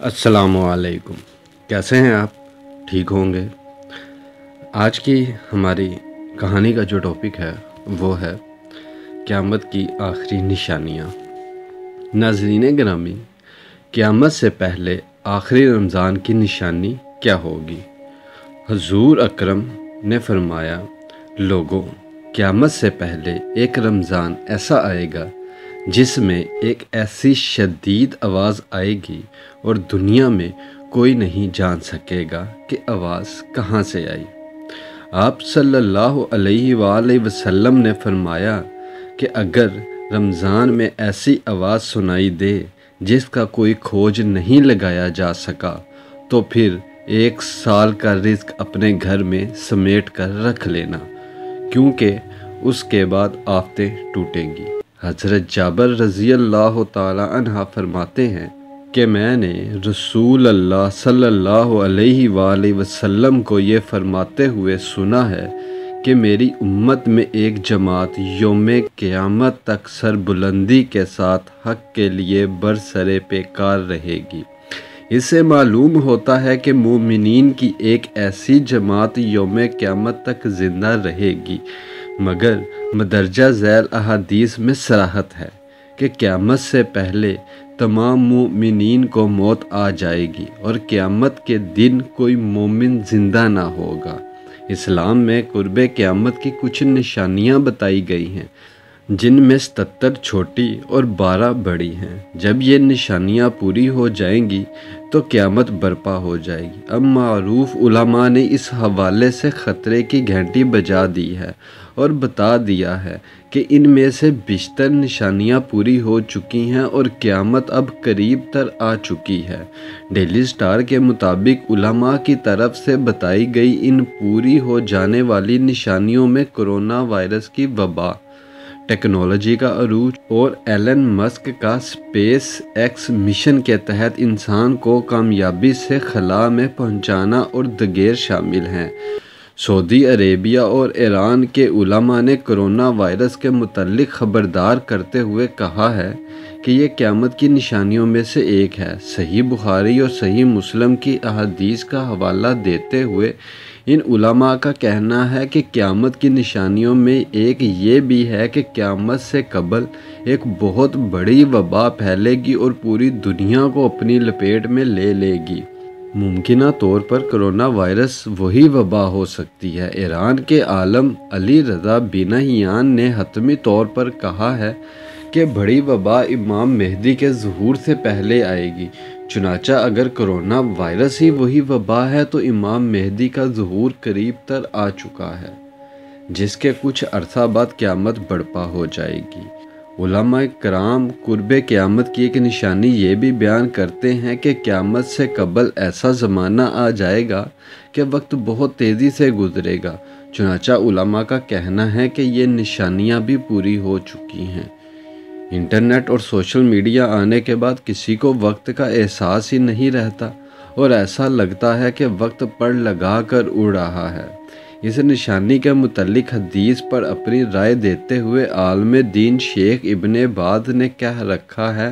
السلام علیکم، کیسے ہیں آپ؟ ٹھیک ہوں گے۔ آج کی ہماری کہانی کا جو ٹاپک ہے وہ ہے قیامت کی آخری نشانیاں۔ ناظرین گرامی، قیامت سے پہلے آخری رمضان کی نشانی کیا ہوگی؟ حضور اکرم نے فرمایا، لوگوں، قیامت سے پہلے ایک رمضان ایسا آئے گا جس میں ایک ایسی شدید آواز آئے گی اور دنیا میں کوئی نہیں جان سکے گا کہ آواز کہاں سے آئی۔ آپ صلی اللہ علیہ وآلہ وسلم نے فرمایا کہ اگر رمضان میں ایسی آواز سنائی دے جس کا کوئی کھوج نہیں لگایا جا سکا تو پھر 1 سال کا رزق اپنے گھر میں سمیٹ کر رکھ لینا، کیونکہ اس کے بعد آفتیں ٹوٹیں گی۔ حضرت جابر رضی اللہ تعالی عنہ فرماتے ہیں کہ میں نے رسول اللہ صلی اللہ علیہ وآلہ وسلم کو یہ فرماتے ہوئے سنا ہے کہ میری امت میں ایک جماعت یوم قیامت تک سربلندی کے ساتھ حق کے لیے برسر پیکار رہے گی۔ اس سے معلوم ہوتا ہے کہ مومنین کی ایک ایسی جماعت یوم قیامت تک زندہ رہے گی، مگر مدرجہ ذیل احادیث میں صراحت ہے کہ قیامت سے پہلے تمام مومنین کو موت آ جائے گی اور قیامت کے دن کوئی مومن زندہ نہ ہوگا۔ اسلام میں قرب قیامت کی کچھ نشانیاں بتائی گئی ہیں، جن میں 77 چھوٹی اور 12 بڑی ہیں۔ جب یہ نشانیاں پوری ہو جائیں گی تو قیامت برپا ہو جائے گی۔ اب معروف علماء نے اس حوالے سے خطرے کی گھنٹی بجا دی ہے اور بتا دیا ہے کہ ان میں سے بیشتر نشانیاں پوری ہو چکی ہیں اور قیامت اب قریب تر آ چکی ہے۔ ڈیلی سٹار کے مطابق علماء کی طرف سے بتائی گئی ان پوری ہو جانے والی نشانیوں میں کرونا وائرس کی وبا، ٹیکنالوجی کا عروج اور ایلن مسک کا اسپیس ایکس مشن کے تحت انسان کو کامیابی سے خلا میں پہنچانا اور دیگر شامل ہیں۔ سعودی عربیہ اور ایران کے علماء نے کرونا وائرس کے متعلق خبردار کرتے ہوئے کہا ہے کہ یہ قیامت کی نشانیوں میں سے ایک ہے۔ صحیح بخاری اور صحیح مسلم کی احادیث کا حوالہ دیتے ہوئے ان علماء کا کہنا ہے کہ قیامت کی نشانیوں میں ایک یہ بھی ہے کہ قیامت سے قبل ایک بہت بڑی وبا پھیلے گی اور پوری دنیا کو اپنی لپیٹ میں لے لے گی۔ ممکنہ طور پر کرونا وائرس وہی وبا ہو سکتی ہے۔ ایران کے عالم علی رضا بینہیان نے حتمی طور پر کہا ہے کہ بڑی وبا امام مہدی کے ظہور سے پہلے آئے گی۔ چنانچہ اگر کرونا وائرس ہی وہی وبا ہے تو امام مہدی کا ظہور قریب تر آ چکا ہے، جس کے کچھ عرصہ بعد قیامت برپا ہو جائے گی۔ علماء کرام قرب قیامت کی ایک نشانی یہ بھی بیان کرتے ہیں کہ قیامت سے قبل ایسا زمانہ آ جائے گا کہ وقت بہت تیزی سے گزرے گا۔ چنانچہ علماء کا کہنا ہے کہ یہ نشانیاں بھی پوری ہو چکی ہیں۔ انٹرنیٹ اور سوشل میڈیا آنے کے بعد کسی کو وقت کا احساس ہی نہیں رہتا اور ایسا لگتا ہے کہ وقت پڑ لگا کر اڑ رہا ہے۔ اس نشانی کے متعلق حدیث پر اپنی رائے دیتے ہوئے عالم دین شیخ ابن باز نے کہہ رکھا ہے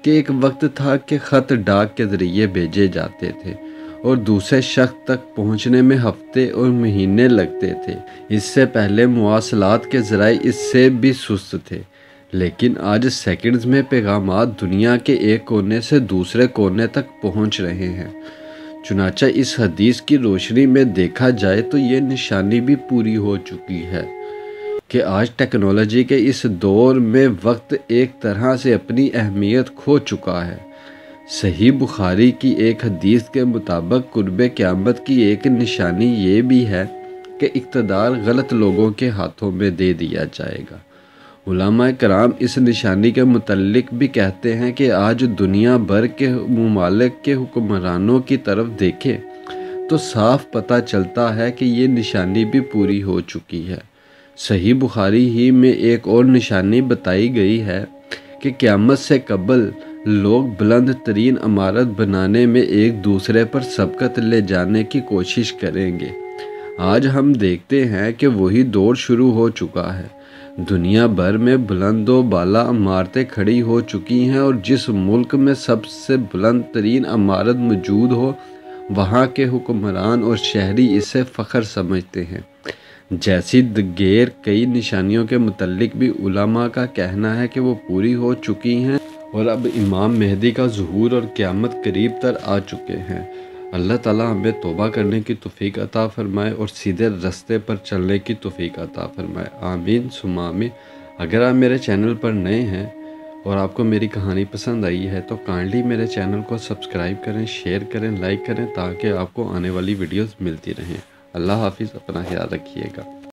کہ ایک وقت تھا کہ خط ڈاک کے ذریعے بھیجے جاتے تھے اور دوسرے شخص تک پہنچنے میں ہفتے اور مہینے لگتے تھے۔ اس سے پہلے مواصلات کے ذرائع اس سے بھی سست تھے، لیکن آج سیکنڈز میں پیغامات دنیا کے ایک کونے سے دوسرے کونے تک پہنچ رہے ہیں۔ چنانچہ اس حدیث کی روشنی میں دیکھا جائے تو یہ نشانی بھی پوری ہو چکی ہے کہ آج ٹیکنالوجی کے اس دور میں وقت ایک طرح سے اپنی اہمیت کھو چکا ہے۔ صحیح بخاری کی ایک حدیث کے مطابق قرب قیامت کی ایک نشانی یہ بھی ہے کہ اقتدار غلط لوگوں کے ہاتھوں میں دے دیا جائے گا۔ علماء کرام اس نشانی کے متعلق بھی کہتے ہیں کہ آج دنیا بھر کے ممالک کے حکمرانوں کی طرف دیکھیں تو صاف پتہ چلتا ہے کہ یہ نشانی بھی پوری ہو چکی ہے۔ صحیح بخاری ہی میں ایک اور نشانی بتائی گئی ہے کہ قیامت سے قبل لوگ بلند ترین عمارت بنانے میں ایک دوسرے پر سبقت لے جانے کی کوشش کریں گے۔ آج ہم دیکھتے ہیں کہ وہی دور شروع ہو چکا ہے۔ دنیا بھر میں بلند و بالا عمارتیں کھڑی ہو چکی ہیں، اور جس ملک میں سب سے بلند ترین عمارت موجود ہو وہاں کے حکمران اور شہری اسے فخر سمجھتے ہیں۔ جیسی دیگر کئی نشانیوں کے متعلق بھی علماء کا کہنا ہے کہ وہ پوری ہو چکی ہیں، اور اب امام مہدی کا ظہور اور قیامت قریب تر آ چکے ہیں۔ اللہ تعالیٰ ہمیں توبہ کرنے کی توفیق عطا فرمائے اور سیدھے راستے پر چلنے کی توفیق عطا فرمائے، آمین ثم آمین۔ اگر آپ میرے چینل پر نئے ہیں اور آپ کو میری کہانی پسند آئی ہے تو کائنڈلی میرے چینل کو سبسکرائب کریں، شیئر کریں، لائک کریں، تاکہ آپ کو آنے والی ویڈیوز ملتی رہیں۔ اللہ حافظ، اپنا خیال رکھیے گا۔